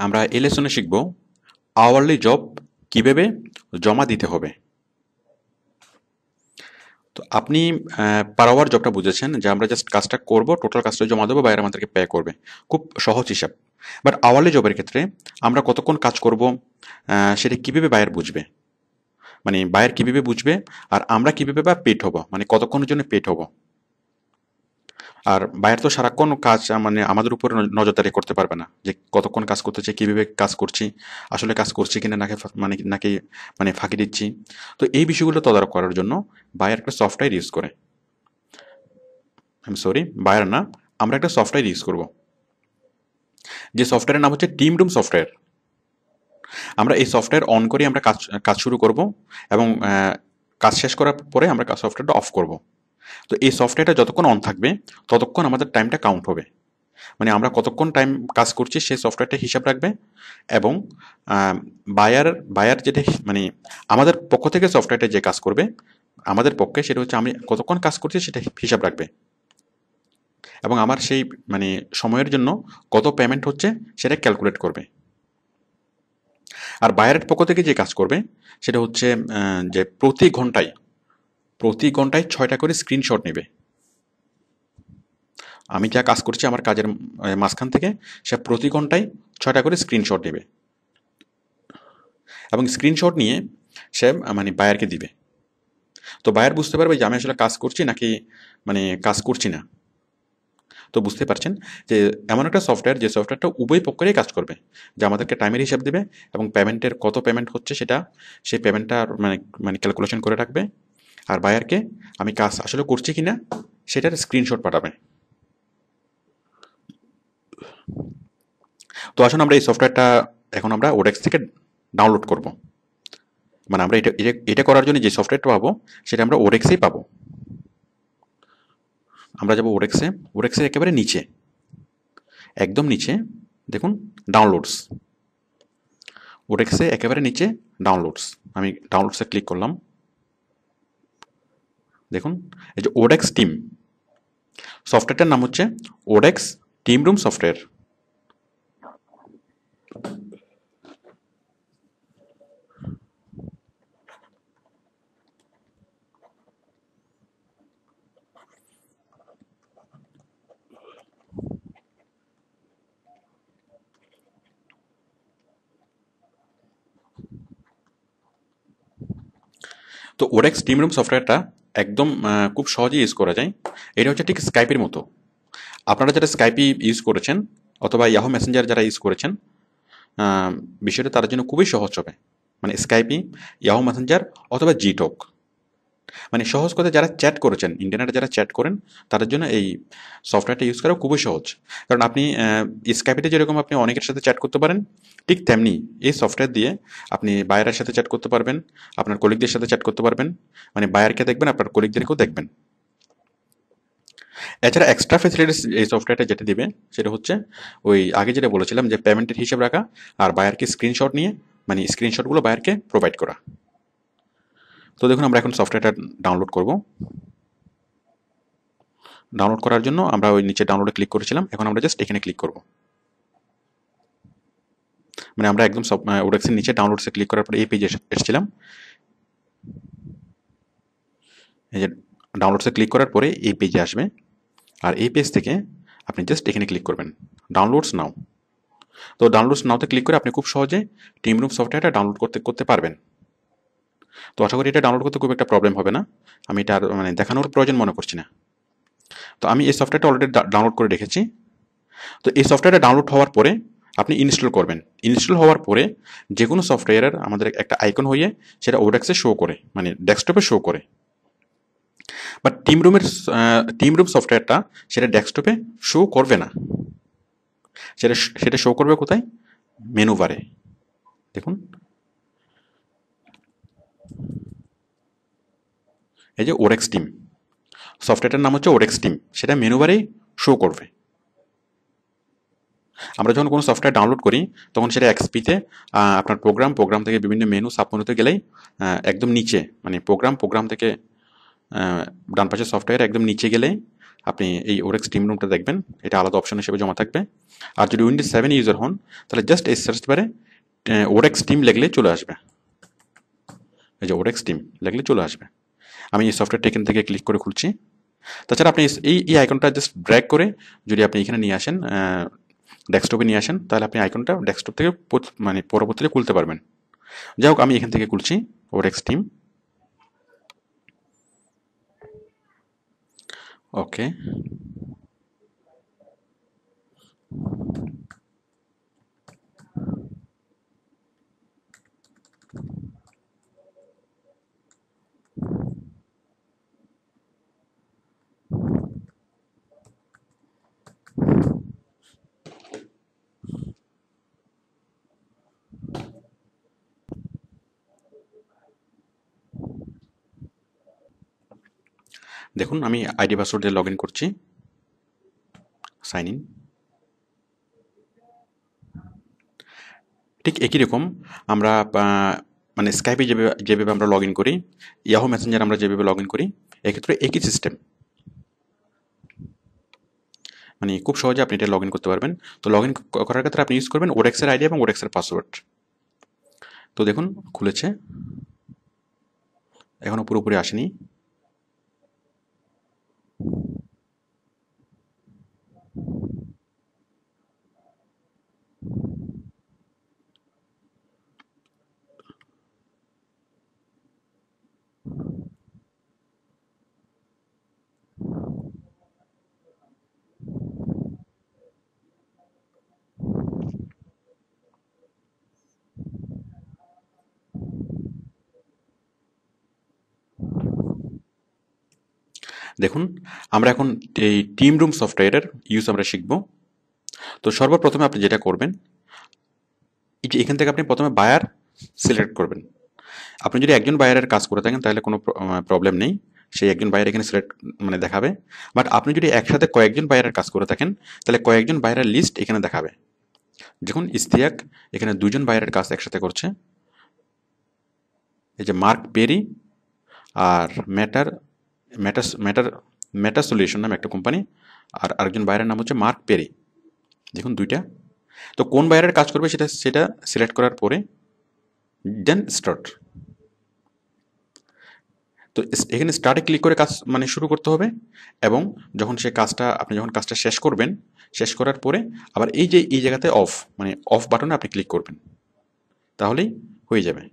আমরা এই লেসনে শিখব আওয়ারলি জব কিভাবে জমা দিতে হবে। তো আপনি পার আওয়ার জবটা বুঝেছেন যে আমরা জাস্ট কাজটা করব, টোটাল কাজটা জমা দেবো, বাইরে আমাদেরকে পে করবে। খুব সহজ হিসাব। বাট আওয়ারলি জবের ক্ষেত্রে আমরা কতক্ষণ কাজ করব সেটা কিভাবে বায়ার বুঝবে, মানে বায়ার কিভাবে বুঝবে আর আমরা কিভাবে বা পেড হব, মানে কতক্ষণের জন্য পেড হব। আর বায়ার তো সারাক্ষণ কাজ মানে আমাদের উপরে নজরদারি করতে পারবে না যে কতক্ষণ কাজ করতেছে, কিভাবে কাজ করছি, আসলে কাজ করছি কিনা, নাকি ফাঁকি দিচ্ছি। তো এই বিষয়গুলো তদারক করার জন্য বায়ার একটা সফটওয়্যার ইউজ করে। আমি সরি, বায়ার না, আমরা একটা সফটওয়্যার ইউজ করব, যে সফটওয়্যারের নাম হচ্ছে টিম রুম সফটওয়্যার। আমরা এই সফটওয়্যার অন করে আমরা কাজ কাজ শুরু করব এবং কাজ শেষ করার পরে আমরা সফটওয়্যারটা অফ করব। তো এই সফটওয়্যারটা যতক্ষণ অন থাকবে ততক্ষণ আমাদের টাইমটা কাউন্ট হবে, মানে আমরা কতক্ষণ টাইম কাজ করছি সেই সফটওয়্যারটা হিসাব রাখবে। এবং বায়ার বায়ার যেটা মানে আমাদের পক্ষ থেকে সফটওয়্যারটা যে কাজ করবে আমাদের পক্ষে, সেটা হচ্ছে আমি কতক্ষণ কাজ করছি সেটা হিসাব রাখবে এবং আমার সেই মানে সময়ের জন্য কত পেমেন্ট হচ্ছে সেটা ক্যালকুলেট করবে। আর বায়ারের পক্ষ থেকে যে কাজ করবে সেটা হচ্ছে যে প্রতি ঘন্টায় 6টা করে স্ক্রিনশট নেবে। আমি যা কাজ করছি আমার কাজের মাঝখান থেকে সে প্রতি ঘন্টায় 6টা করে স্ক্রিনশট নেবে এবং স্ক্রিনশট নিয়ে সে মানে বায়ারকে দিবে। তো বায়ার বুঝতে পারবে যে আমি আসলে কাজ করছি নাকি মানে কাজ করছি না। তো বুঝতে পারছেন যে এমন একটা সফটওয়্যার, যে সফটওয়্যারটা উভয় পক্ষেরই কাজ করবে, যে আমাদেরকে টাইমের হিসাব দেবে এবং পেমেন্টের কত পেমেন্ট হচ্ছে সেটা সেই পেমেন্টটা মানে মানে ক্যালকুলেশন করে রাখবে। আর বায়ারকে আমি কাজ আসলে করছি কিনা সেটার স্ক্রিনশট পাঠাবে। তো আসুন আমরা এই সফটওয়্যারটা এখন আমরা ওডেক্স থেকে ডাউনলোড করব। মানে আমরা এটা এটা এটা করার জন্য যে সফটওয়্যারটা পাবো সেটা আমরা ওডেক্সেই পাবো। আমরা যাবো ওডেক্সে, ওডেক্সের একেবারে নিচে, একদম নিচে দেখুন ডাউনলোডস, ওডেক্সে একেবারে নিচে ডাউনলোডস। আমি ডাউনলোডসে ক্লিক করলাম। দেখুন এই যে ওডেক্স টিম, সফটওয়্যারটার নাম হচ্ছে ওডেক্স টিম রুম সফটওয়্যার। তো ওডেক্স টিম রুম সফটওয়্যারটা একদম খুব সহজেই ইউজ করা যায়। এটা হচ্ছে ঠিক স্কাইপের মতো। আপনারা যারা স্কাইপি ইউজ করেছেন অথবা ইয়াহু মেসেঞ্জার যারা ইউজ করেছেন, বিষয়টা তার জন্য খুবই সহজ হবে। মানে স্কাইপি, ইয়াহু মেসেঞ্জার অথবা জিটক, মানে সহজ কথা যারা চ্যাট করেছেন, ইন্টারনেটে যারা চ্যাট করেন তাদের জন্য এই সফটওয়্যারটা ইউজ করা খুবই সহজ। কারণ আপনি স্কাইপিতে যেরকম আপনি অনেকের সাথে চ্যাট করতে পারেন, ঠিক তেমনি এই সফটওয়্যার দিয়ে আপনি বায়ারের সাথে চ্যাট করতে পারবেন, আপনার কলিগদের সাথে চ্যাট করতে পারবেন, মানে বায়ারকে দেখবেন, আপনার কলিগদেরকেও দেখবেন। এছাড়া এক্সট্রা ফ্যাসিলিটিস এই সফটওয়্যারটা যেটা দিবে সেটা হচ্ছে ওই আগে যেটা বলেছিলাম যে পেমেন্টের হিসাব রাখা আর বায়ারকে স্ক্রিনশট নিয়ে মানে স্ক্রিনশটগুলো বায়ারকে প্রোভাইড করা। তো দেখুন আমরা এখন সফটওয়্যারটা ডাউনলোড করব। ডাউনলোড করার জন্য আমরা ওই নিচে ডাউনলোডে ক্লিক করেছিলাম, এখন আমরা জাস্ট এখানে ক্লিক করব। মানে আমরা একদম সব ওডেক্সের নিচে ডাউনলোডসে ক্লিক করার পরে এই পেজে এসেছিলাম। এই যে ডাউনলোডসে ক্লিক করার পরে এই পেজে আসবে, আর এই পেজ থেকে আপনি জাস্ট এখানে ক্লিক করবেন ডাউনলোডস নাও। তো ডাউনলোডস নাওতে ক্লিক করে আপনি খুব সহজে টিম রুম সফটওয়্যারটা ডাউনলোড করতে পারবেন। তো আশা করি এটা ডাউনলোড করতে খুব একটা প্রবলেম হবে না, আমি এটা মানে দেখানোর প্রয়োজন মনে করছি না। তো আমি এই সফটওয়্যারটা অলরেডি ডাউনলোড করে রেখেছি। তো এই সফটওয়্যারটা ডাউনলোড হওয়ার পরে আপনি ইনস্টল করবেন। ইনস্টল হওয়ার পরে যে কোনো সফটওয়্যারের আমাদের একটা আইকন হয়ে সেটা ওডেক্সে শো করে, মানে ডেস্কটপে শো করে। বাট টিম রুম সফটওয়্যারটা সেটা ডেস্কটপে শো করবে না, সেটা সেটা শো করবে কোথায়, মেনু বারে। দেখুন এই যে ওডেক্স টিম, সফটওয়্যারটার নাম হচ্ছে ওডেক্স টিম, সেটা মেনু বারেই শো করবে। আমরা যখন কোনো সফটওয়্যার ডাউনলোড করি তখন সেটা এক্সপিতে আপনার প্রোগ্রাম থেকে বিভিন্ন মেনু সাব মেনুতে গেলেই একদম নিচে, মানে প্রোগ্রাম থেকে ডান পাশে সফটওয়্যার একদম নিচে গেলে আপনি এই ওরেক্স টিম রুমটা দেখবেন, এটা আলাদা অপশন হিসেবে জমা থাকবে। আর যদি উইন্ডোজ 7 ইউজার হন তাহলে জাস্ট এই সার্চ বারে ওরেক্স টিম লিখলে চলে আসবে, এই যে ওরেক্স টিম লিখলে চলে আসবে। আমি এই সফটওয়্যারটা এখান থেকে ক্লিক করে খুলছি। তাছাড়া আপনি এই আইকনটা জাস্ট ড্র্যাগ করে যদি আপনি এখানে নিয়ে আসেন, ডেস্কটপে নিয়ে আসেন, তাহলে আপনি আইকনটা ডেস্কটপ থেকে মানে পরবর্তীতে খুলতে পারবেন। যাই হোক, আমি এখান থেকে খুলছি ওরেক্স টিম। ওকে, দেখুন আমি আইডি পাসওয়ার্ড দিয়ে লগ ইন করছি, সাইন ইন। ঠিক একই রকম আমরা মানে স্কাইপে যেভাবে আমরা লগ ইন করি, ইয়াহু মেসেঞ্জার আমরা যেভাবে লগ ইন করি, এক্ষেত্রে একই সিস্টেম, মানে খুব সহজে আপনি এটা লগ ইন করতে পারবেন। তো লগ ইন করার ক্ষেত্রে আপনি ইউজ করবেন ওরেক্সের আইডি এবং ওরেক্সের পাসওয়ার্ড। তো দেখুন খুলেছে, এখনো পুরোপুরি আসেনি। দেখুন আমরা এখন এই টিম রুম সফটওয়্যারের ইউজ আমরা শিখব। তো সর্বপ্রথমে আপনি যেটা করবেন, এই যে এখান থেকে আপনি প্রথমে বায়ার সিলেক্ট করবেন। আপনি যদি একজন বায়ারের কাজ করে থাকেন তাহলে কোনো প্রবলেম নেই, সেই একজন বায়ার এখানে সিলেক্ট মানে দেখাবে। বাট আপনি যদি একসাথে কয়েকজন বায়ারের কাজ করে থাকেন তাহলে কয়েকজন বায়ারের লিস্ট এখানে দেখাবে। দেখুন ইস্তিয়াক এখানে দুজন বায়ারের কাজ একসাথে করছে, এই যে মার্ক পেরি আর matter matter matter matter solution নামে একটা কোম্পানি, আর আরেকজন বায়ারের নাম হচ্ছে মার্ক পেরি। দেখুন দুইটা। তো কোন বায়ারের কাজ করবে সেটা সেটা সিলেক্ট করার পরে দেন স্টার্ট। তো এখানে স্টার্টে ক্লিক করে কাজ মানে শুরু করতে হবে, এবং যখন সে কাজটা আপনি যখন কাজটা শেষ করবেন, শেষ করার পরে আবার এই যে এই জায়গাতে অফ মানে অফ বাটনে আপনি ক্লিক করবেন, তাহলেই হয়ে যাবে।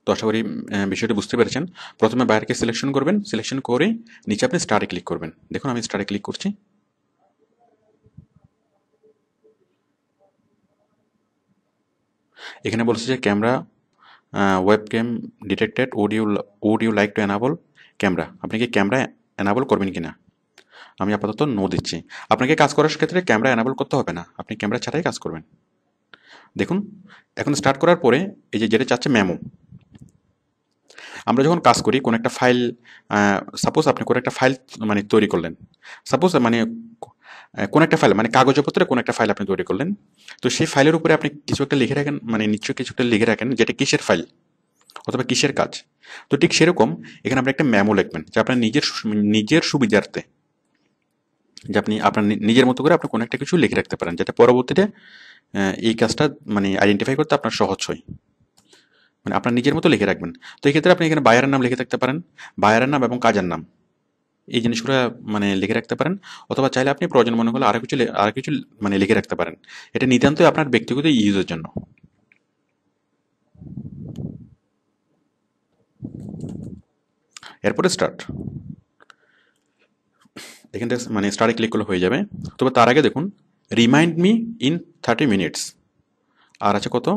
তো আশা করি বিষয়টি বুঝতে পেরেছেন। প্রথমে বায়ারকে সিলেকশন করবেন, সিলেকশন করে নিচে আপনি স্টার্টে ক্লিক করবেন। দেখুন আমি স্টার্টে ক্লিক করছি। এখানে বলছে যে camera webcam detected, would you like to enable camera, আপনি কি ক্যামেরা এনাবল করবেন কিনা। আমি আপাতত নো দিচ্ছি। আপনাকে কাজ করার ক্ষেত্রে ক্যামেরা এনাবল করতে হবে না, আপনি ক্যামেরা ছাড়াই কাজ করবেন। দেখুন এখন স্টার্ট করার পরে এই যে যেটা চাচ্ছে মেমো, আমরা যখন কাজ করি কোনো একটা ফাইল, সাপোজ আপনি কোনো একটা ফাইল মানে তৈরি করলেন, সাপোজ মানে কোন একটা ফাইল মানে কাগজপত্রে কোন একটা ফাইল আপনি তৈরি করলেন, তো সেই ফাইলের উপরে আপনি কিছু একটা লিখে রাখেন, মানে নিশ্চয়ই কিছু একটা লিখে রাখেন যেটা কিসের ফাইল অথবা কিসের কাজ। তো ঠিক সেরকম এখানে আপনি একটা মেমো লিখবেন যে আপনার নিজের সুবিধার্থে, যে আপনি আপনার নিজের মতো করে আপনি কোনো একটা কিছু লিখে রাখতে পারেন, যাতে পরবর্তীতে এই কাজটা মানে আইডেন্টিফাই করতে আপনার সহজ হয়, মানে আপনার নিজের মতো লিখে রাখবেন। তো এই ক্ষেত্রে আপনি এখানে বায়ারের নাম লিখে থাকতে পারেন, বায়ারের নাম এবং কাজের নাম, এই জিনিসগুলো মানে লিখে রাখতে পারেন। অথবা চাইলে আপনি প্রয়োজন মনে করলে আর কিছু মানে লিখে রাখতে পারেন, এটা নিতান্তই আপনার ব্যক্তিগত ইউজের জন্য। এরপরে স্টার্ট, এখান থেকে মানে স্টার্টে ক্লিক করলে হয়ে যাবে। তবে তার আগে দেখুন রিমাইন্ড মি ইন 30 মিনিটস, আর আছে কত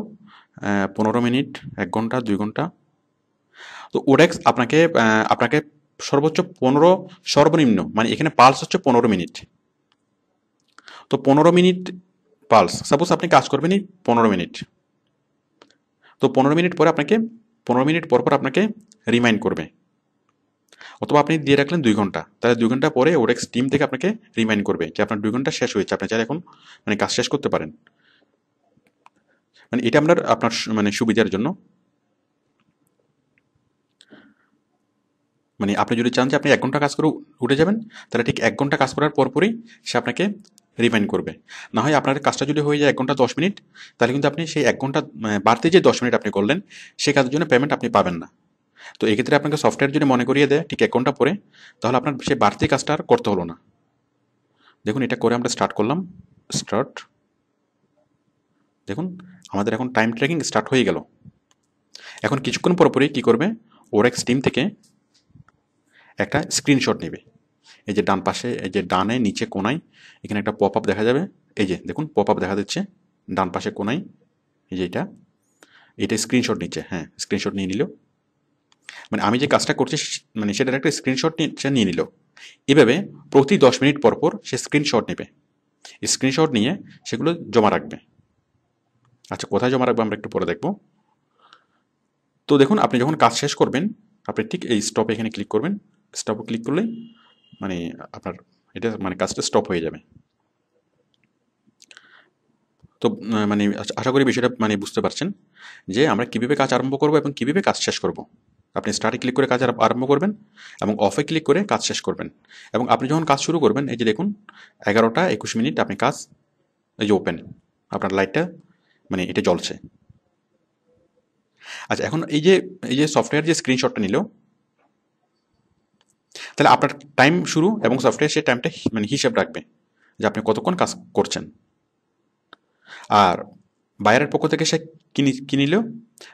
15 মিনিট, 1 ঘন্টা, 2 ঘন্টা। তো ওডেক্স আপনাকে আপনাকে সর্বোচ্চ 15, সর্বনিম্ন মানে এখানে পালস হচ্ছে 15 মিনিট। তো 15 মিনিট পালস, সাপোজ আপনি কাজ করবেনই 15 মিনিট, তো 15 মিনিট পরে আপনাকে 15 মিনিট পর পর আপনাকে রিমাইন্ড করবে। অথবা আপনি দিয়ে রাখলেন 2 ঘন্টা, তাহলে 2 ঘন্টা পরে ওডেক্স টিম থেকে আপনাকে রিমাইন্ড করবে যে আপনার 2 ঘন্টা শেষ হয়েছে, আপনি চাইলে এখন মানে কাজ শেষ করতে পারেন। মানে এটা আপনার মানে সুবিধার জন্য। মানে আপনি যদি চান যে আপনি 1 ঘন্টা কাজ করে উঠে যাবেন, তাহলে ঠিক 1 ঘন্টা কাজ করার পরপরই সে আপনাকে রিমাইন্ড করবে। না হয় আপনার কাজটা যদি হয়ে যায় 1 ঘন্টা 10 মিনিট, তাহলে কিন্তু আপনি সেই 1 ঘন্টা বাড়তি যে 10 মিনিট আপনি করলেন, সেই কাজের জন্য পেমেন্ট আপনি পাবেন না। তো এক্ষেত্রে আপনাকে সফটওয়্যার যদি মনে করিয়ে দেয় ঠিক 1 ঘন্টা পরে, তাহলে আপনার সেই বাড়তি কাজটা আর করতে হলো না। দেখুন এটা করে আমরা স্টার্ট করলাম, স্টার্ট। দেখুন আমাদের এখন টাইম ট্র্যাকিং স্টার্ট হয়ে গেল। এখন কিছুক্ষণ পরপরই কী করবে, ওরেক্স টিম থেকে একটা স্ক্রিনশট নেবে। এই যে ডান পাশে, এই যে ডানে নিচে কোনায় এখানে একটা পপ আপ দেখা যাবে। এই যে দেখুন পপ আপ দেখা দিচ্ছে ডান পাশে কোনায়, এই যে এটা স্ক্রিনশট নিচ্ছে। হ্যাঁ, স্ক্রিনশট নিয়ে নিল। মানে আমি যে কাজটা করছি মানে সেটার একটা স্ক্রিনশট নিয়ে নিল। এভাবে প্রতি 10 মিনিট পর পর সে স্ক্রিনশট নেবে। স্ক্রিনশট নিয়ে সেগুলো জমা রাখবে। আচ্ছা, কোথায় জমা রাখবে আমরা একটু পরে দেখব। তো দেখুন আপনি যখন কাজ শেষ করবেন, আপনি ঠিক এই স্টপ এখানে ক্লিক করবেন। স্টপে ক্লিক করলেই মানে আপনার এটা মানে কাজটা স্টপ হয়ে যাবে। তো মানে আশা করি বিষয়টা মানে বুঝতে পারছেন যে আমরা কীভাবে কাজ আরম্ভ করব এবং কীভাবে কাজ শেষ করব। আপনি স্টার্টে ক্লিক করে কাজ আরম্ভ করবেন এবং অফে ক্লিক করে কাজ শেষ করবেন। এবং আপনি যখন কাজ শুরু করবেন, এই যে দেখুন 11টা 21 মিনিট আপনি কাজ, এই যে ওপেন, আপনার লাইটটা মানে এটা জ্বলছে। আচ্ছা, এখন এই যে সফটওয়্যার যে স্ক্রিনশটটা নিল, তাহলে আপনার টাইম শুরু এবং সফটওয়্যার সেই টাইমটা মানে হিসাব রাখবে যে আপনি কতক্ষণ কাজ করছেন। আর বায়ারের পক্ষ থেকে সে কি নিল,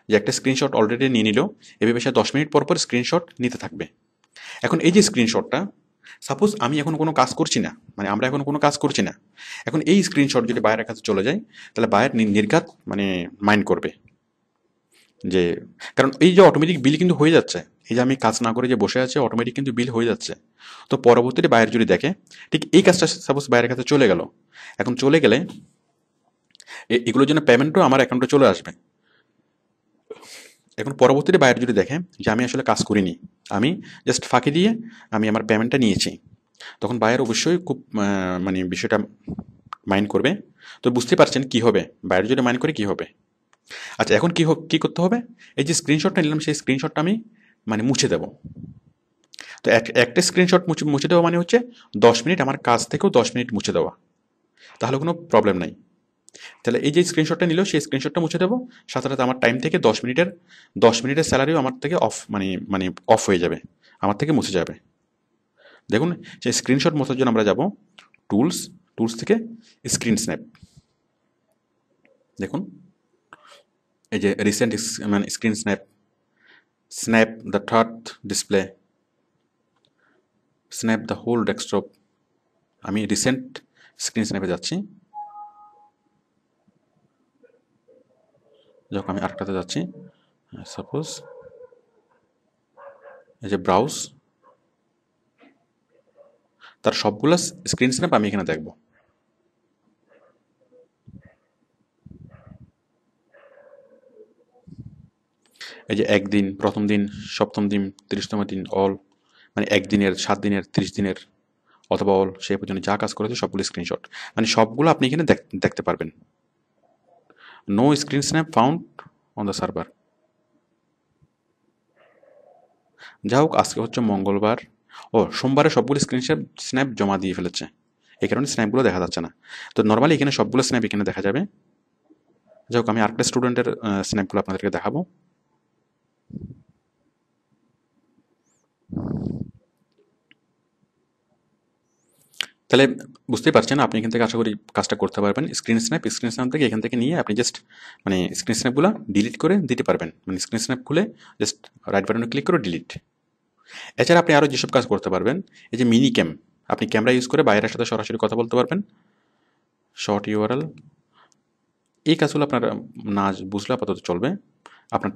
যে একটা স্ক্রিনশট অলরেডি নিয়ে নিল। এভাবে সে 10 মিনিট পর পর স্ক্রিনশট নিতে থাকবে। এখন এই যে স্ক্রিনশটটা, সাপোজ আমি এখন কোনো কাজ করছি না, মানে আমরা এখন কোনো কাজ করছি না, এখন এই স্ক্রিনশট যদি বায়ারের কাছে চলে যায়, তাহলে বায়ার নির্ঘাত মানে মাইন্ড করবে যে, কারণ এই যে অটোমেটিক বিল কিন্তু হয়ে যাচ্ছে, এই যে আমি কাজ না করে যে বসে আছে অটোমেটিক কিন্তু বিল হয়ে যাচ্ছে। তো পরবর্তীতে বায়ার যদি দেখে ঠিক এই কাজটা সাপোজ বায়ারের কাছে চলে গেল, এখন চলে গেলে এগুলোর জন্য পেমেন্টও আমার অ্যাকাউন্টে চলে আসবে। এখন পরবর্তীতে বায়ার যদি দেখে যে আমি আসলে কাজ করিনি, আমি জাস্ট ফাঁকি দিয়ে আমি আমার পেমেন্টটা নিয়েছি, তখন বায়ার অবশ্যই খুব মানে বিষয়টা মাইন্ড করবে। তো বুঝতে পারছেন কি হবে, বায়ার যদি মাইন্ড করে কি হবে। আচ্ছা, এখন কি করতে হবে, এই যে স্ক্রিনশটটা নিলাম সেই স্ক্রিনশটটা আমি মানে মুছে দেব। তো একটা স্ক্রিনশট মুছে দেওয়া মানে হচ্ছে 10 মিনিট আমার কাজ থেকেও 10 মিনিট মুছে দেওয়া, তাহলে কোনো প্রবলেম নাই। তাহলে এই যে স্ক্রিনশটটা নিল সেই স্ক্রিনশটটা মুছে দেবো, সাথে সাথে আমার টাইম থেকে 10 মিনিটের স্যালারিও আমার থেকে অফ মানে অফ হয়ে যাবে, আমার থেকে মুছে যাবে। দেখুন সেই স্ক্রিনশট মোছার জন্য আমরা যাব টুলস থেকে স্ক্রিন স্ন্যাপ। দেখুন এই যে রিসেন্ট মানে screen snap the third display, snap the whole desktop. আমি রিসেন্ট স্ক্রিন স্ন্যাপে যাচ্ছি। যখন আমি আরেকটাতে যাচ্ছি, সাপোজ এই যে ব্রাউজ, তার সবগুলো স্ক্রিন স্ন্যাপ আমি এখানে দেখব। এই যে একদিন, প্রথম দিন, সপ্তম দিন, 30তম দিন, অল, মানে একদিনের, 7 দিনের, 30 দিনের, অথবা অল, সেই পর্যন্ত যা কাজ করেছে সবগুলো স্ক্রিনশট, মানে সবগুলো আপনি এখানে দেখতে পারবেন। No screen snap found on the server. যা হোক, আজকে হচ্ছে মঙ্গলবার, সোমবারে সবগুলো স্ন্যাপ জমা দিয়ে ফেলেছে, এই কারণে স্ন্যাপগুলো দেখা যাচ্ছে না। তো নর্মালি এখানে সবগুলো স্ন্যাপ এখানে দেখা যাবে। যাই হোক, আমি আরেকটা স্টুডেন্টের স্ন্যাপগুলো আপনাদেরকে দেখাবো। তাহলে বুঝতেই পারছেন, আপনি এখান থেকে আশা করি কাজটা করতে পারবেন। স্ক্রিন স্ন্যাপ থেকে এখান থেকে নিয়ে আপনি জাস্ট মানে স্ক্রিন স্ন্যাপগুলো ডিলিট করে দিতে পারবেন। মানে স্ক্রিন স্ন্যাপ খুলে জাস্ট রাইট বাটনে ক্লিক করে ডিলিট। এছাড়া আপনি আরও যেসব কাজ করতে পারবেন, এই যে মিনি ক্যাম, আপনি ক্যামেরা ইউজ করে বাইরের সাথে সরাসরি কথা বলতে পারবেন। শর্ট ইউআরএল, এই কাজগুলো আপনার না বুঝলে আপাতত চলবে। আপনার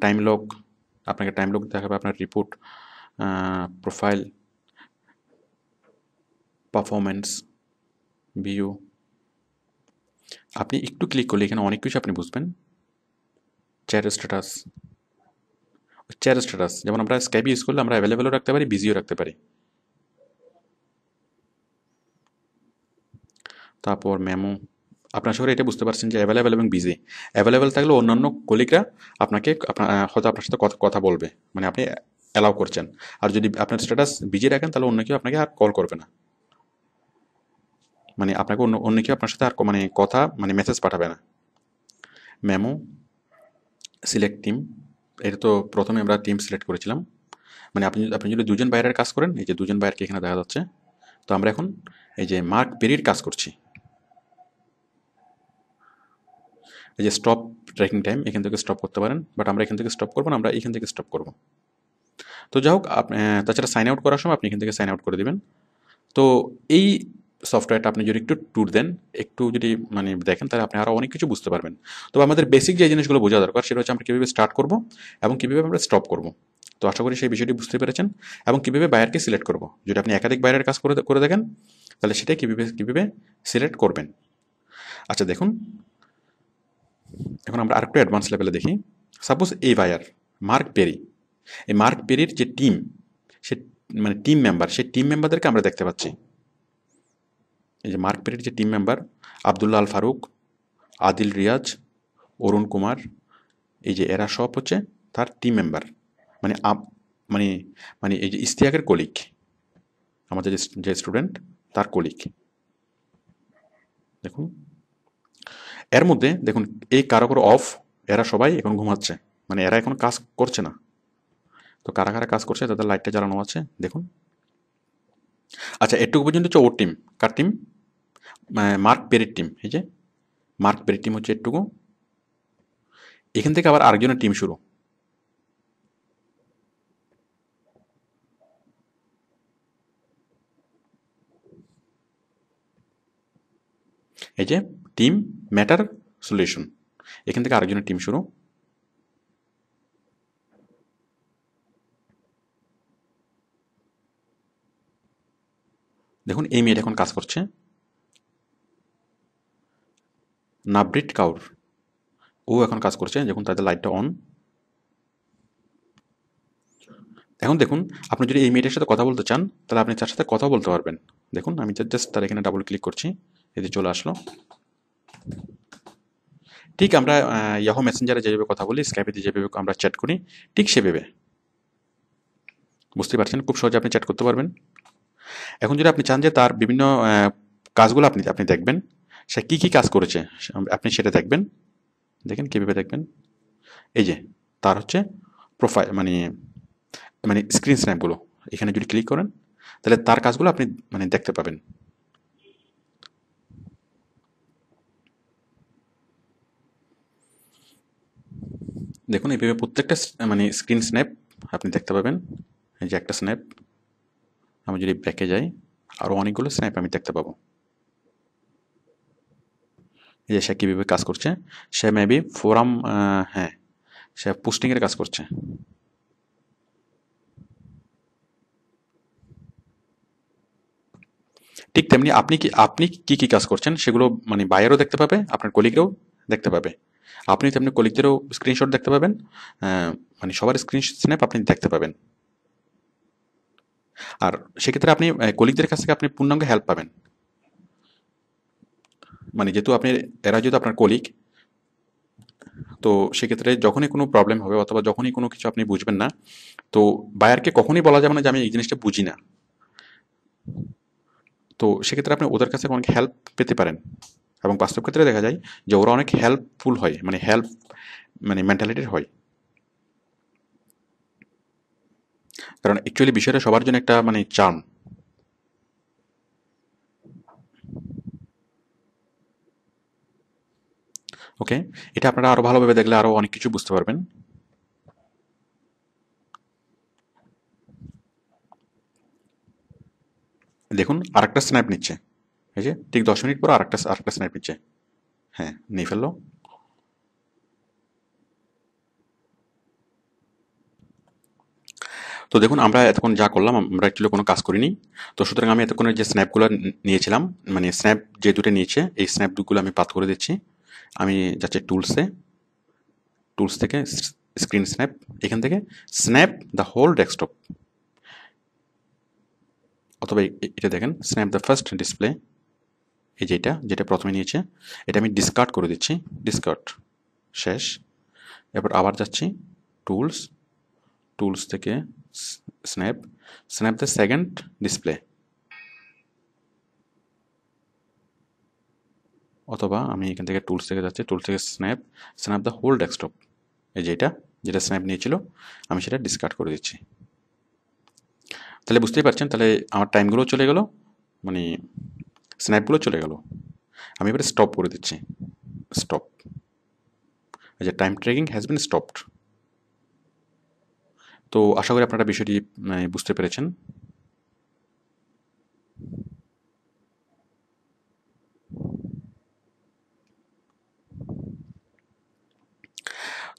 আপনাকে টাইম লগ দেখাবে, আপনার রিপোর্ট, প্রোফাইল, পারফরমেন্স, ভিউ। আপনি একটু ক্লিক করলে এখানে অনেক কিছু আপনি বুঝবেন। চ্যাট স্ট্যাটাস, যেমন আমরা স্কাইপ ইউজ করলে আমরা অ্যাভেলেবেলও রাখতে পারি, বিজিও রাখতে পারি। তারপর মেমো, আপনার সঙ্গে এটা বুঝতে পারছেন যে অ্যাভেলেবেল এবং বিজি। অ্যাভেলেবেল থাকলে অন্যান্য কলিগরা হয়তো আপনার সাথে কথা বলবে, মানে আপনি অ্যালাউ করছেন। আর যদি আপনার স্ট্যাটাস বিজি রাখেন তাহলে অন্য কেউ আপনাকে আর কল করবে না, মানে আপনাকে অন্য কেউ আপনার সাথে আর মানে কথা মানে মেসেজ পাঠাবে না। মেমো সিলেক্ট টিম, এটা তো প্রথমে আমরা টিম সিলেক্ট করেছিলাম, মানে আপনি যদি দুজন বাইরের কাজ করেন, এই যে দুজন বাইরকে এখানে দেখা যাচ্ছে। তো আমরা এখন এই যে মার্ক পেরির কাজ করছি, এই যে স্টপ ট্র্যাকিং টাইম, এখান থেকে স্টপ করতে পারেন, বাট আমরা এখান থেকে স্টপ করবো না, আমরা এখান থেকে স্টপ করবো। তো যাই হোক, তাছাড়া সাইন আউট করার সময় আপনি এখান থেকে সাইন আউট করে দেবেন। তো এই সফটওয়্যারটা আপনি যদি একটু ট্যুর দেন, একটু যদি মানে দেখেন, তাহলে আপনি আরও অনেক কিছু বুঝতে পারবেন। তবে আমাদের বেসিক যে জিনিসগুলো বোঝা দরকার সেটা হচ্ছে আমরা কীভাবে স্টার্ট করবো এবং কীভাবে আমরা স্টপ করবো। তো আশা করি সেই বিষয়টি বুঝতে পেরেছেন, এবং কীভাবে বায়ারকে সিলেক্ট করবো। যদি আপনি একাধিক বায়ারের কাজ করে দেখেন, তাহলে সেটাই কীভাবে সিলেক্ট করবেন। আচ্ছা দেখুন, এখন আমরা আরেকটু অ্যাডভান্স লেভেলে দেখি। সাপোজ এই বায়ার মার্ক পেরি, এই মার্ক পেরির যে টিম, সে মানে টিম মেম্বার, সেই টিম মেম্বারদেরকে আমরা দেখতে পাচ্ছি। এই যে মার্ক পেরির যে টিম মেম্বার, আবদুল্লাহ আল ফারুক, আদিল রিয়াজ, অরুণ কুমার, এই যে এরা সব হচ্ছে তার টিম মেম্বার, মানে মানে মানে এই যে ইস্তিয়াকের কলিগ, আমাদের যে স্টুডেন্ট তার কলিগ। দেখুন এর মধ্যে দেখুন এই কারো অফ, এরা সবাই এখন ঘুমাচ্ছে, মানে এরা এখন কাজ করছে না। তো কারা কারা কাজ করছে তাদের লাইটটা জ্বালানো আছে দেখুন। আচ্ছা এটুকু পর্যন্ত হচ্ছে ওর টিম, কার টিম? মার্ক পেরির টিম। এই যে মার্ক পেরির টিম হচ্ছে এটুকু, এখান থেকে আবার আরেকজনের টিম শুরু। এই যে টিম ম্যাটার সলিউশন, এখান থেকে আরেকজনের টিম শুরু। দেখুন এই মেয়েটা এখন কাজ করছে, নাবরিট কাউর, ও এখন কাজ করছে। দেখুন তাদের লাইটটা অন। এখন দেখুন আপনি যদি এই মেয়েটার সাথে কথা বলতে চান, তাহলে আপনি তার সাথে কথা বলতে পারবেন। দেখুন আমি জাস্ট তার এখানে ডাবল ক্লিক করছি, এতে চলে আসলো। ঠিক আমরা ইয়াহু মেসেঞ্জারে যেভাবে কথা বলি, স্কাইপেতে যেভাবে আমরা চ্যাট করি, ঠিক সেভাবে। বুঝতে পারছেন, খুব সহজে আপনি চ্যাট করতে পারবেন। এখন যদি আপনি চান যে তার বিভিন্ন কাজগুলো আপনি দেখবেন, সে কী কী কাজ করেছে আপনি সেটা দেখবেন। দেখেন কীভাবে দেখবেন, এই যে তার হচ্ছে প্রোফাইল মানে মানে স্ক্রিন স্ন্যাপগুলো, এখানে যদি ক্লিক করেন তাহলে তার কাজগুলো আপনি মানে দেখতে পাবেন। দেখুন এইভাবে প্রত্যেকটা মানে স্ক্রিন স্ন্যাপ আপনি দেখতে পাবেন। এই যে একটা স্ন্যাপ, আমি যদি ব্যাকে যাই আরও অনেকগুলো স্ন্যাপ আমি দেখতে পাবো। এই যে সে কীভাবে কাজ করছে, সে মেবি ফোরাম, হ্যাঁ সে পোস্টিংয়ের কাজ করছে। ঠিক তেমনি আপনি কি কি কাজ করছেন সেগুলো মানে বায়ারও দেখতে পাবে, আপনার কলিগরাও দেখতে পাবে। আপনি তেমনি কলিগদেরও স্ক্রিনশট দেখতে পাবেন, মানে সবার স্ক্রিন স্ন্যাপ আপনি দেখতে পাবেন। আর সেক্ষেত্রে আপনি কলিগদের কাছ থেকে আপনি পূর্ণাঙ্গ হেল্প পাবেন, মানে যেহেতু এরা যেহেতু আপনার কলিগ, তো সেক্ষেত্রে যখনই কোনো প্রবলেম হবে অথবা যখনই কোনো কিছু আপনি বুঝবেন না, তো বায়ারকে কখনই বলা যাবে না যে আমি এই জিনিসটা বুঝি না। তো সেক্ষেত্রে আপনি ওদের কাছে অনেক হেল্প পেতে পারেন, এবং বাস্তব ক্ষেত্রে দেখা যায় যে ওরা অনেক হেল্পফুল হয়, মানে হেল্প মানে মেন্টালিটির হয়। কারণ অ্যাকচুয়ালি বিষয়টা সবার জন্য একটা মানে চার্ম। ওকে, এটা আপনারা আরো ভালোভাবে দেখলে আরো অনেক কিছু বুঝতে পারবেন। দেখুন আরেকটা স্ন্যাপ নিচ্ছে, এই যে ঠিক 10 মিনিট পর আরেকটা স্ন্যাপ নিচ্ছে। হ্যাঁ নিয়ে ফেললো। তো দেখুন আমরা এতক্ষণ যা করলাম, আমরা অ্যাকচুয়ালি কোনো কাজ করিনি। তো সুতরাং আমি এতক্ষণের যে স্ন্যাপগুলো নিয়েছিলাম, মানে স্ন্যাপ যে দুটো নিয়েছে, এই স্ন্যাপগুলো আমি বাদ করে দিচ্ছি। আমি যাচ্ছি টুলস থেকে স্ক্রিন স্ন্যাপ, এখান থেকে স্ন্যাপ দ্য হোল ডেস্কটপ, অথবা এটা দেখেন স্ন্যাপ দ্য ফার্স্ট ডিসপ্লে। এই যে যেটা প্রথমে নিয়েছে, এটা আমি ডিসকার্ড করে দিচ্ছি। ডিসকার্ড শেষ। এরপর আবার যাচ্ছি টুলস থেকে snap, snap the second display, অথবা আমি এখান থেকে টুলস থেকে যাচ্ছি, টুলস থেকে snap, snap the whole desktop, এই যেটা স্ন্যাপ নিয়েছিল আমি সেটা ডিসকার্ড করে দিচ্ছি। তাহলে বুঝতেই পারছেন, তাহলে আমার টাইমগুলো চলে গেল, মানে স্ন্যাপগুলো চলে গেল। আমি এবারে স্টপ করে দিচ্ছি, স্টপ, এই যে time tracking has been stopped. তো আশা করি আপনারা বিষয়টি বুঝতে পেরেছেন।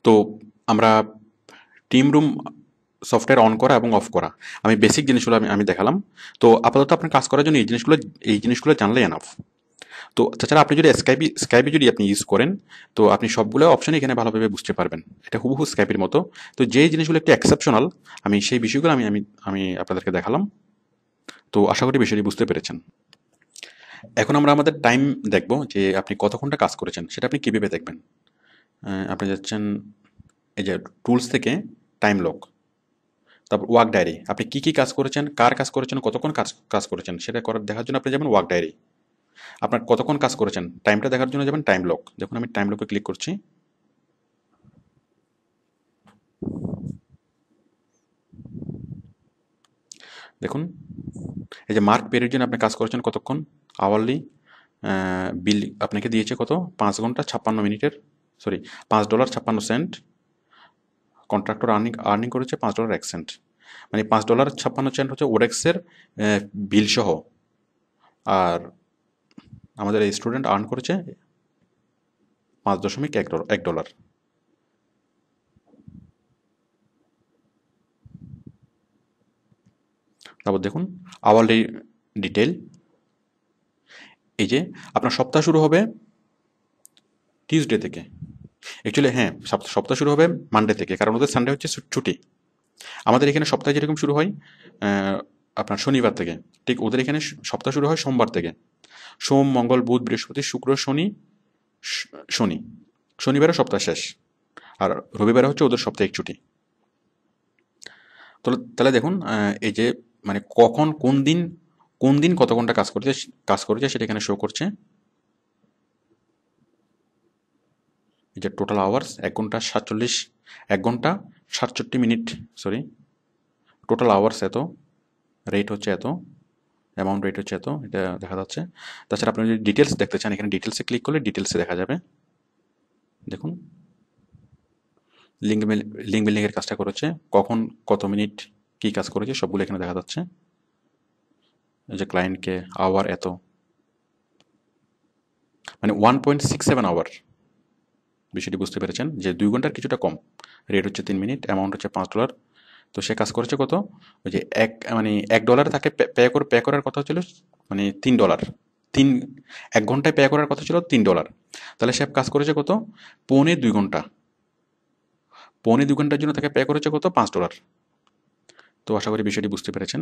তো আমরা টিম রুম সফটওয়্যার অন করা এবং অফ করা, আমি বেসিক জিনিসগুলো আমি দেখালাম। তো আপাতত আপনার কাজ করার জন্য এই জিনিসগুলো জানলেই এনাফ। তো তাছাড়া আপনি যদি স্কাইপে যদি আপনি ইউজ করেন, তো আপনি সবগুলো অপশনই এখানে ভালোভাবে বুঝতে পারবেন। এটা হুবহু স্কাইপের মতো। তো যে জিনিসগুলো একটু এক্সেপশনাল, আমি সেই বিষয়গুলো আমি আমি আমি আপনাদেরকে দেখালাম। তো আশা করি বিষয়টি বুঝতে পেরেছেন। এখন আমরা আমাদের টাইম দেখব, যে আপনি কত ঘন্টা কাজ করেছেন সেটা আপনি কীভাবে দেখবেন। আপনি যাচ্ছেন এই যে টুলস থেকে টাইম লগ, তারপর ওয়ার্ক ডায়েরি, আপনি কী কী কাজ করেছেন, কার কাজ করেছেন, কতক্ষণ কাজ কাজ করেছেন সেটা দেখার জন্য আপনি যাবেন ওয়ার্ক ডায়েরি। আপনার কতক্ষণ কাজ করেছেন টাইমটা দেখার জন্য যাবেন টাইম লগ। দেখুন আমি টাইম লগে ক্লিক করছি। দেখুন এই যে মার্ক পেরির জন্য আপনি কাজ করেছেন কতক্ষণ, আওয়ারলি বিল আপনাকে দিয়েছে কত, 5 ঘন্টা 56 মিনিটের, সরি $5.56। কন্ট্রাক্টর আর্নিং করেছে $5.01। মানে $5.56 হচ্ছে ওডেক্সের বিল সহ। আর আমাদের এই স্টুডেন্ট আর্ন করেছে $5.1। তারপর দেখুন আওয়ারলি ডিটেল, এই যে আপনার সপ্তাহ শুরু হবে টিউসডে থেকে। অ্যাকচুয়ালি হ্যাঁ, সপ্তাহ শুরু হবে মানডে থেকে, কারণ ওদের সানডে হচ্ছে ছুটি। আমাদের এখানে সপ্তাহে যেরকম শুরু হয় আপনার শনিবার থেকে, ঠিক ওদের এখানে সপ্তাহ শুরু হয় সোমবার থেকে। সোম, মঙ্গল, বুধ, বৃহস্পতি, শুক্র, শনি, শনি, শনিবারে সপ্তাহ শেষ। আর রবিবারে হচ্ছে ওদের সাপ্তাহিক ছুটি। তো তাহলে দেখুন এই যে মানে কখন কোন দিন কত ঘন্টা কাজ করেছে সেটা এখানে শো করছে। এই যে টোটাল আওয়ার্স 1 ঘন্টা 67 মিনিট, সরি, টোটাল আওয়ার্স এত, রেট হচ্ছে এত, অ্যামাউন্ট রেট হচ্ছে এত, এটা দেখা যাচ্ছে। তাছাড়া আপনি যদি ডিটেলস দেখতে চান, এখানে ডিটেলসে ক্লিক করলে ডিটেলসে দেখা যাবে। দেখুন লিঙ্ক বিল্ডিংয়ের কাজটা করেছে, কখন কত মিনিট কী কাজ করেছে সবগুলো এখানে দেখা যাচ্ছে। এই যে ক্লায়েন্টকে আওয়ার এত, মানে 1.67 আওয়ার। বিষয়টি বুঝতে পেরেছেন যে 2 ঘন্টার কিছুটা কম, রেট হচ্ছে 3 মিনিট, অ্যামাউন্ট হচ্ছে $5। তো সে কাজ করেছে কত, ওই যে মানে $1 তাকে পে করার কথা ছিল, মানে $3, 1 ঘন্টায় পে করার কথা ছিল $3। তাহলে সে কাজ করেছে কত, 2.25 ঘন্টা, 2.25 ঘন্টার জন্য তাকে পে করেছে কত, $5। তো আশা করি বিষয়টি বুঝতে পেরেছেন।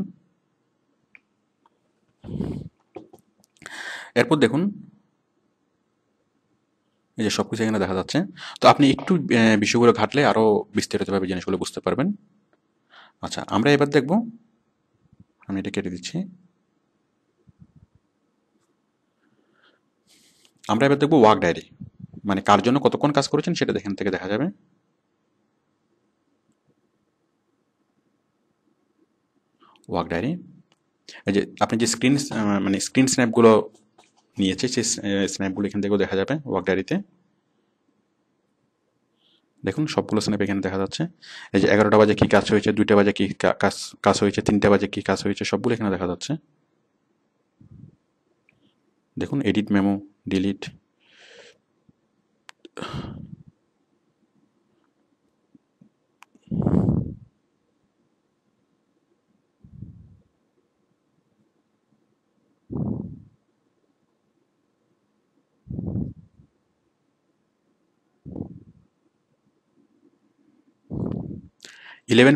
এরপর দেখুন এই যে সবকিছু এখানে দেখা যাচ্ছে। তো আপনি একটু বিষয়গুলো ঘাটলে আরো বিস্তারিতভাবে জিনিসগুলো বুঝতে পারবেন। আচ্ছা, আমরা এবার দেখব, আমি এটা কেটে দিচ্ছি। আমরা এবার দেখব ওয়ার্ক ডায়েরি, মানে কার জন্য কতক্ষণ কাজ করেছেন সেটা এখান থেকে দেখা যাবে। ওয়ার্ক ডায়েরি, এই যে আপনি যে মানে স্ক্রিন স্ন্যাপগুলো নিয়েছে সেই স্ন্যাপগুলো এখান থেকেও দেখা যাবে ওয়ার্ক ডায়েরিতে। দেখুন সবগুলো স্ন্যাপ এখানে দেখা যাচ্ছে। এই যে 11টা বাজে কী কাজ হয়েছে, 2টা বাজে কী কাজ হয়েছে, 3টা বাজে কী কাজ হয়েছে, সবগুলো এখানে দেখা যাচ্ছে। দেখুন এডিট মেমো, ডিলিট,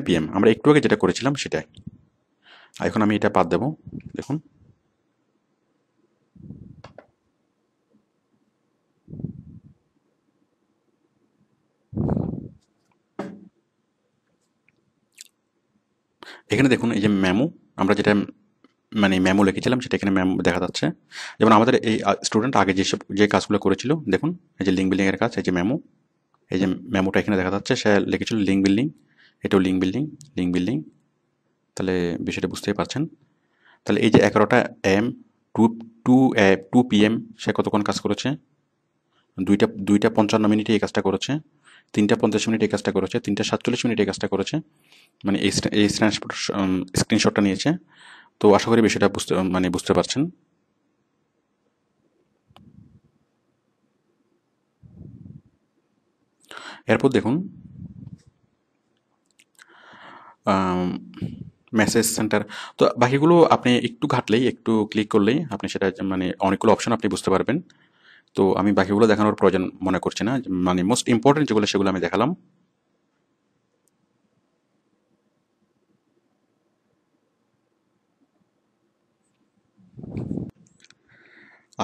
PM আমরা একটু আগে যেটা করেছিলাম সেটাই। এখন আমি এটা বাদ দেবো। দেখুন এখানে দেখুন এই যে মেমো, আমরা যেটা মানে মেমো লিখেছিলাম সেটা এখানে মেমো দেখা যাচ্ছে। যেমন আমাদের এই স্টুডেন্ট আগে যে কাজগুলো করেছিল, দেখুন এই যে লিঙ্ক বিল্ডিং এর কাজ, এই যে মেমো, এই যে মেমোটা এখানে দেখা যাচ্ছে, সে লিখেছিল লিঙ্ক বিল্ডিং, এটাও লিঙ্ক বিল্ডিং, লিঙ্ক বিল্ডিং। তাহলে বিষয়টা বুঝতেই পারছেন। তাহলে এই যে 11টা AM, to to to PM সে কতক্ষণ কাজ করেছে, দুইটা 55 মিনিটে এই কাজটা করেছে, 3টা 50 মিনিট এই কাজটা করেছে, 3টা 47 মিনিট এই কাজটা করেছে, মানে এই স্ক্রিনশটটা নিয়েছে। তো আশা করি বিষয়টা বুঝতে পারছেন। এরপর দেখুন মেসেজ সেন্টার। তো বাকিগুলো আপনি একটু ঘাটলেই, একটু ক্লিক করলেই আপনি সেটা মানে অনেকগুলো অপশন আপনি বুঝতে পারবেন। তো আমি বাকিগুলো দেখানোর প্রয়োজন মনে করছি না, মানে মোস্ট ইম্পর্টেন্ট যেগুলো সেগুলো আমি দেখালাম।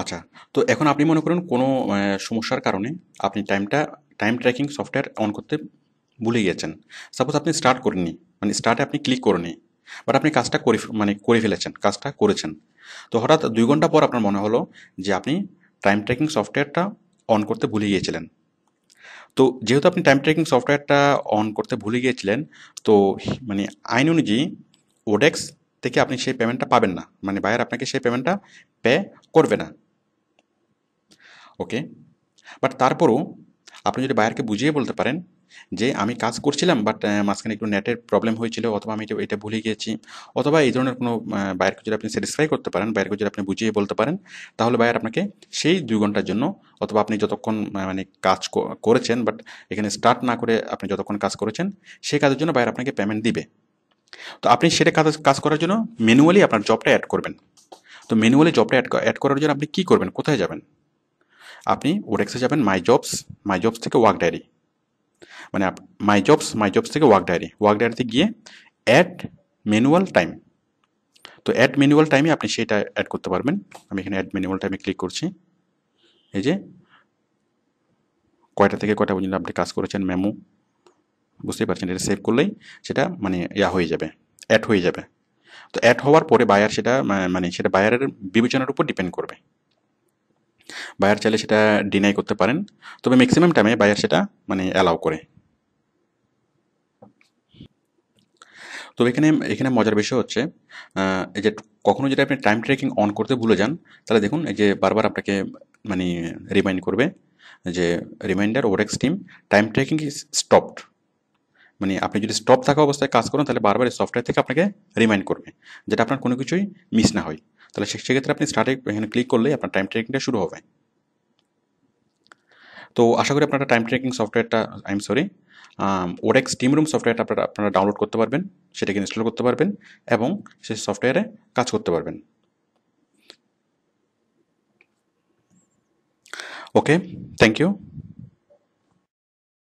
আচ্ছা, তো এখন আপনি মনে করুন কোনো সমস্যার কারণে আপনি টাইম ট্র্যাকিং সফটওয়্যার অন করতে ভুলে গিয়েছেন। সাপোজ আপনি স্টার্ট করেননি, মানে স্টার্টে আপনি ক্লিক করেননি, বাট আপনি কাজটা করে ফেলেছেন, কাজটা করেছেন। তো হঠাৎ 2 ঘন্টা পর আপনার মনে হলো যে আপনি টাইম ট্র্যাকিং সফটওয়্যারটা অন করতে ভুলে গিয়েছিলেন। তো যেহেতু আপনি টাইম ট্র্যাকিং সফটওয়্যারটা অন করতে ভুলে গিয়েছিলেন, তো মানে আইন অনুযায়ী ওডেক্স থেকে আপনি সেই পেমেন্টটা পাবেন না, মানে বায়ার আপনাকে সেই পেমেন্টটা পে করবে না। ওকে, বাট তারপরও আপনি যদি বায়ারকে বুঝিয়ে বলতে পারেন যে আমি কাজ করছিলাম, বাট মাঝখানে একটু নেটের প্রবলেম হয়েছিল, অথবা আমি এটা ভুলে গিয়েছি, অথবা এই ধরনের কোনো বায়ারকে যদি আপনি স্যাটিসফাই করতে পারেন, বায়ারকে যদি আপনি বুঝিয়ে বলতে পারেন, তাহলে বায়ার আপনাকে সেই 2 ঘন্টার জন্য, অথবা আপনি যতক্ষণ মানে কাজ করেছেন, বাট এখানে স্টার্ট না করে আপনি যতক্ষণ কাজ করেছেন সেই কাজের জন্য বায়ার আপনাকে পেমেন্ট দিবে। তো আপনি সেটা কাজ করার জন্য ম্যানুয়ালি আপনার জবটা অ্যাড করবেন। তো ম্যানুয়ালি জবটা অ্যাড করার জন্য আপনি কী করবেন, কোথায় যাবেন? আপনি ওডেক্সে যাবেন, মাই জবস থেকে ওয়ার্ক ডায়েরি, মানে মাই জবস থেকে ওয়ার্ক ডায়েরিতে গিয়ে অ্যাড ম্যানুয়াল টাইম। তো অ্যাড ম্যানুয়াল টাইমে আপনি সেটা অ্যাড করতে পারবেন। আমি এখানে অ্যাড ম্যানুয়াল টাইমে ক্লিক করছি। এই যে কয়টা থেকে কয়টা পর্যন্ত আপনি কাজ করেছেন মেমো, বুঝতেই পারছেন। এটা সেভ করলেই সেটা মানে হয়ে যাবে, অ্যাড হয়ে যাবে। তো অ্যাড হওয়ার পরে বায়ার সেটা মানে সেটা বায়ারের বিবেচনার উপর ডিপেন্ড করবে। বায়ার চাইলে সেটা ডিনাই করতে পারেন, তবে ম্যাক্সিমাম টাইমে বায়ার সেটা মানে অ্যালাউ করে। তো এখানে এখানে মজার বিষয় হচ্ছে এই যে কখনো যদি আপনি টাইম ট্র্যাকিং অন করতে ভুলে যান, তাহলে দেখুন এই যে বারবার আপনাকে মানে রিমাইন্ড করবে যে রিমাইন্ডার ওডেক্স team time tracking is stopped. মানে আপনি যদি স্টপ থাকা অবস্থায় কাজ করেন, তাহলে বারবার এই সফটওয়্যার থেকে আপনাকে রিমাইন্ড করবে, যেটা আপনার কোনো কিছুই মিস না হয়। তাহলে সেক্ষেত্রে আপনি স্টার্টে এখানে ক্লিক করলেই আপনার টাইম ট্র্যাকিংটা শুরু হবে। তো আশা করি আপনারা টাইম ট্র্যাকিং সফটওয়্যারটা, আই এম সরি, ওডেক্স টিম রুম সফটওয়্যারটা আপনারা ডাউনলোড করতে পারবেন, সেটাকে ইনস্টল করতে পারবেন এবং সেই সফটওয়্যারে কাজ করতে পারবেন। ওকে, থ্যাংক ইউ।